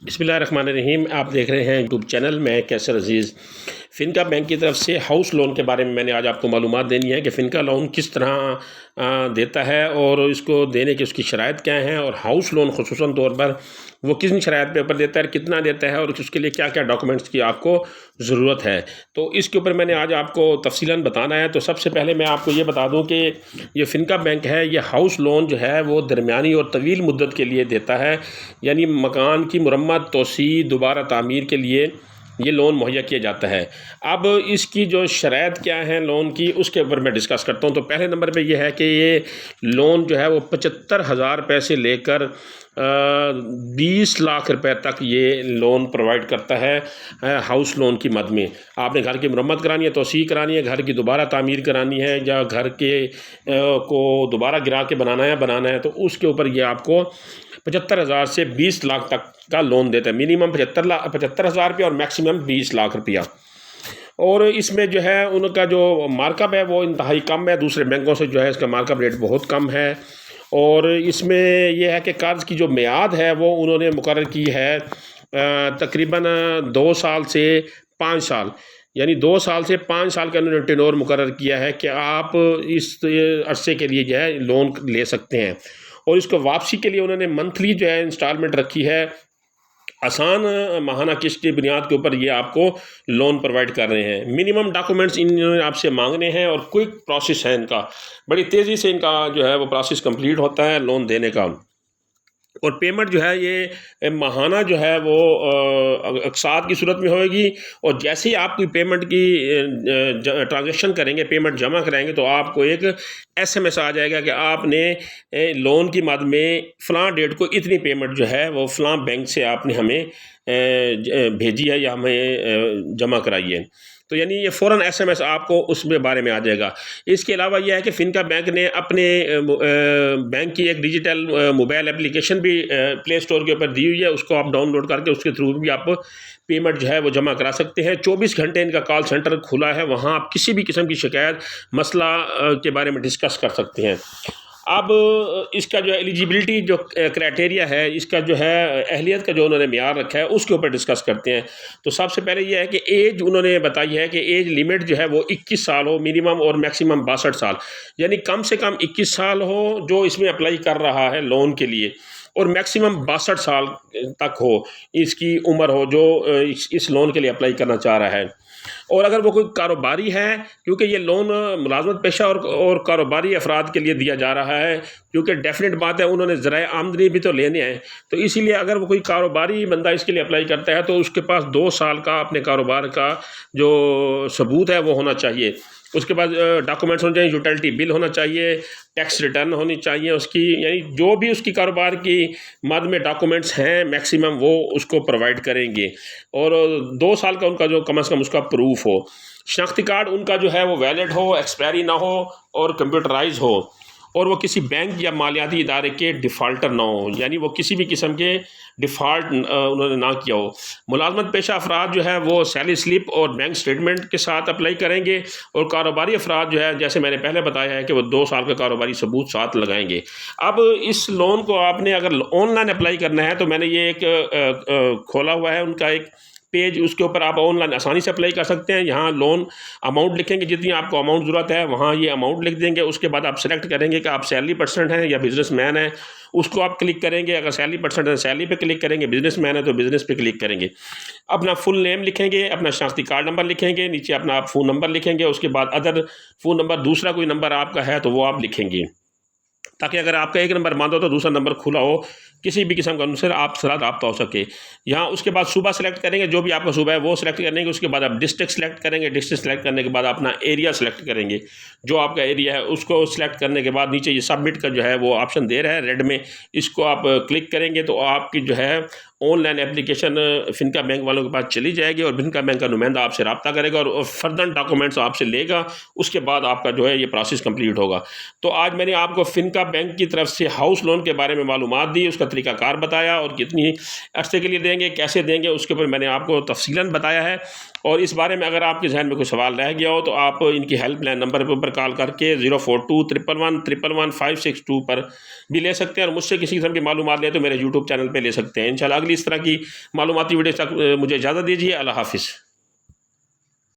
بسم اللہ الرحمن الرحیم، آپ دیکھ رہے ہیں یوٹیوب چینل میں کیسر عزیز۔ فنکا بینک کی طرف سے ہاؤس لون کے بارے میں نے آج آپ کو معلومات دینی ہے کہ فنکا لون کس طرح دیتا ہے اور اس کو دینے کی اس کی شرائط کیا ہیں، اور ہاؤس لون خصوصاً طور پر وہ کن شرائط پہ اوپر دیتا ہے، کتنا دیتا ہے، اور اس کے لیے کیا کیا ڈاکومنٹس کی آپ کو ضرورت ہے۔ تو اس کے اوپر میں نے آج آپ کو تفصیلاً بتانا ہے۔ تو سب سے پہلے میں آپ کو یہ بتا دوں کہ یہ فنکا بینک ہے، یہ ہاؤس لون جو ہے وہ درمیانی اور طویل مدت کے لیے دیتا ہے، یعنی مکان کی مرمت، توسیع، دوبارہ تعمیر کے لیے یہ لون مہیا کیا جاتا ہے۔ اب اس کی جو شرائط کیا ہیں لون کی، اس کے اوپر میں ڈسکس کرتا ہوں۔ تو پہلے نمبر پہ یہ ہے کہ یہ لون جو ہے وہ 75,000 روپے سے لے کر 20 لاکھ روپے تک یہ لون پرووائڈ کرتا ہے ہاؤس لون کی مد میں۔ آپ نے گھر کی مرمت کرانی ہے، توسیع کرانی ہے، گھر کی دوبارہ تعمیر کرانی ہے، یا گھر کے کو دوبارہ گرا کے بنانا ہے تو اس کے اوپر یہ آپ کو 75,000 سے 20 لاکھ تک کا لون دیتا ہے۔ منیمم 75,000 روپیہ اور میکسیمم 20 لاکھ روپیہ۔ اور اس میں جو ہے ان کا جو مارک اپ ہے وہ انتہائی کم ہے، دوسرے بینکوں سے جو ہے اس کا مارک اپ ریٹ بہت کم ہے۔ اور اس میں یہ ہے کہ قرض کی جو میعاد ہے وہ انہوں نے مقرر کی ہے تقریباً 2 سال سے 5 سال، یعنی 2 سال سے 5 سال کا انہوں نے ٹینور مقرر کیا ہے کہ آپ اس عرصے کے لیے جو ہے لون لے سکتے ہیں۔ اور اس کو واپسی کے لیے انہوں نے منتھلی جو ہے انسٹالمنٹ رکھی ہے، آسان ماہانہ قسط کی بنیاد کے اوپر یہ آپ کو لون پرووائڈ کر رہے ہیں۔ منیمم ڈاکومنٹس انہوں نے آپ سے مانگنے ہیں، اور کوئک پروسیس ہے ان کا، بڑی تیزی سے ان کا جو ہے وہ پروسیس کمپلیٹ ہوتا ہے لون دینے کا۔ اور پیمنٹ جو ہے یہ ماہانہ جو ہے وہ اقساط کی صورت میں ہوئے گی، اور جیسے ہی آپ کوئی پیمنٹ کی ٹرانزیکشن کریں گے، پیمنٹ جمع کریں گے، تو آپ کو ایک SMS آ جائے گا کہ آپ نے لون کی مد میں فلاں ڈیٹ کو اتنی پیمنٹ جو ہے وہ فلاں بینک سے آپ نے ہمیں بھیجی ہے یا ہمیں جمع کرائی ہے۔ تو یعنی یہ فوراً SMS آپ کو اس میں بارے میں آ جائے گا۔ اس کے علاوہ یہ ہے کہ فنکا بینک نے اپنے بینک کی ایک ڈیجیٹل موبائل اپلیکیشن بھی پلے اسٹور کے اوپر دی ہوئی ہے، اس کو آپ ڈاؤن لوڈ کر کے اس کے تھرو بھی آپ پیمنٹ جو ہے وہ جمع کرا سکتے ہیں۔ 24 گھنٹے ان کا کال سینٹر کھلا ہے، وہاں آپ کسی بھی قسم کی شکایت، مسئلہ کے بارے میں ڈسکس کر سکتے ہیں۔ اب اس کا جو ایلیجیبلٹی جو کرائٹیریا ہے، اس کا جو ہے اہلیت کا جو انہوں نے معیار رکھا ہے، اس کے اوپر ڈسکس کرتے ہیں۔ تو سب سے پہلے یہ ہے کہ ایج انہوں نے بتائی ہے کہ ایج لیمٹ جو ہے وہ 21 سال ہو منیمم، اور میکسیمم 62 سال، یعنی کم سے کم 21 سال ہو جو اس میں اپلائی کر رہا ہے لون کے لیے، اور میکسیمم 62 سال تک ہو اس کی عمر ہو جو اس لون کے لیے اپلائی کرنا چاہ رہا ہے۔ اور اگر وہ کوئی کاروباری ہے، کیونکہ یہ لون ملازمت پیشہ اور کاروباری افراد کے لیے دیا جا رہا ہے، کیونکہ ڈیفینیٹ بات ہے انہوں نے ذرائع آمدنی بھی تو لینے ہیں، تو اسی لیے اگر وہ کوئی کاروباری بندہ اس کے لیے اپلائی کرتا ہے تو اس کے پاس 2 سال کا اپنے کاروبار کا جو ثبوت ہے وہ ہونا چاہیے۔ اس کے بعد ڈاکومنٹس ہونے چاہیے، یوٹیلٹی بل ہونا چاہیے، ٹیکس ریٹرن ہونی چاہیے اس کی، یعنی جو بھی اس کی کاروبار کی مد میں ڈاکومنٹس ہیں میکسیمم وہ اس کو پرووائڈ کریں گے۔ اور 2 سال کا ان کا جو کم از کم اس کا پروف ہو۔ شناختی کارڈ ان کا جو ہے وہ ویلڈ ہو، ایکسپائری نہ ہو، اور کمپیوٹرائز ہو، اور وہ کسی بینک یا مالیاتی ادارے کے ڈیفالٹر نہ ہو، یعنی وہ کسی بھی قسم کے ڈیفالٹ انہوں نے نہ کیا ہو۔ ملازمت پیشہ افراد جو ہے وہ سیلری سلپ اور بینک سٹیٹمنٹ کے ساتھ اپلائی کریں گے، اور کاروباری افراد جو ہے جیسے میں نے پہلے بتایا ہے کہ وہ 2 سال کا کاروباری ثبوت ساتھ لگائیں گے۔ اب اس لون کو آپ نے اگر آن لائن اپلائی کرنا ہے تو میں نے یہ ایک کھولا ہوا ہے ان کا ایک پیج، اس کے اوپر آپ آن لائن آسانی سے اپلائی کر سکتے ہیں۔ یہاں لون اماؤنٹ لکھیں گے، جتنی آپ کو اماؤنٹ ضرورت ہے وہاں یہ اماؤنٹ لکھ دیں گے۔ اس کے بعد آپ سلیکٹ کریں گے کہ آپ سیلری پرسنٹ ہیں یا بزنس مین ہیں، اس کو آپ کلک کریں گے۔ اگر سیلری پرسنٹ ہے سیلری پہ کلک کریں گے، بزنس مین ہے تو بزنس پہ کلک کریں گے۔ اپنا فل نیم لکھیں گے، اپنا شناختی کارڈ نمبر لکھیں گے، نیچے اپنا آپ فون نمبر لکھیں گے، اس کے بعد ادر فون نمبر، دوسرا کوئی نمبر آپ کا ہے تو وہ آپ لکھیں گے، تاکہ اگر آپ کا ایک نمبر بند ہو تو دوسرا نمبر کھلا ہو، کسی بھی قسم کا ان سے آپ سے رابطہ ہو سکے۔ یہاں اس کے بعد صوبہ سلیکٹ کریں گے، جو بھی آپ کا صوبہ ہے وہ سلیکٹ کریں گے۔ اس کے بعد آپ ڈسٹرکٹ سلیکٹ کریں گے، ڈسٹرکٹ سلیکٹ کرنے کے بعد اپنا ایریا سلیکٹ کریں گے، جو آپ کا ایریا ہے اس کو سلیکٹ کرنے کے بعد نیچے یہ سبمٹ کا جو ہے وہ آپشن دے رہا ہے ریڈ میں، اس کو آپ کلک کریں گے تو آپ کی جو ہے آن لائن اپلیکیشن فنکا بینک والوں کے پاس چلی جائے گی، اور فنکا بینک کا نمائندہ آپ سے رابطہ کرے گا اور فردر ڈاکومنٹس آپ سے لے گا۔ اس کے بعد آپ کا جو ہے یہ پروسیس کمپلیٹ ہوگا۔ تو آج میں نے آپ کو فنکا بینک کی طرف سے ہاؤس لون کے بارے میں معلومات دی، اس کا طریقہ کار بتایا، اور کتنی عرصے کے لیے دیں گے، کیسے دیں گے، اس کے اوپر میں نے آپ کو تفصیلاً بتایا ہے۔ اور اس بارے میں اگر آپ کے ذہن میں کوئی سوال رہ گیا ہو تو آپ ان کی ہیلپ لائن نمبر کے اوپر کال کر کے 04211111562 پر بھی لے سکتے ہیں، اور مجھ سے کسی قسم کی معلومات لیں تو میرے یوٹیوب چینل پہ لے سکتے ہیں۔ انشاءاللہ اگلی اس طرح کی معلوماتی ویڈیو تک مجھے اجازت دیجیے۔ اللہ حافظ۔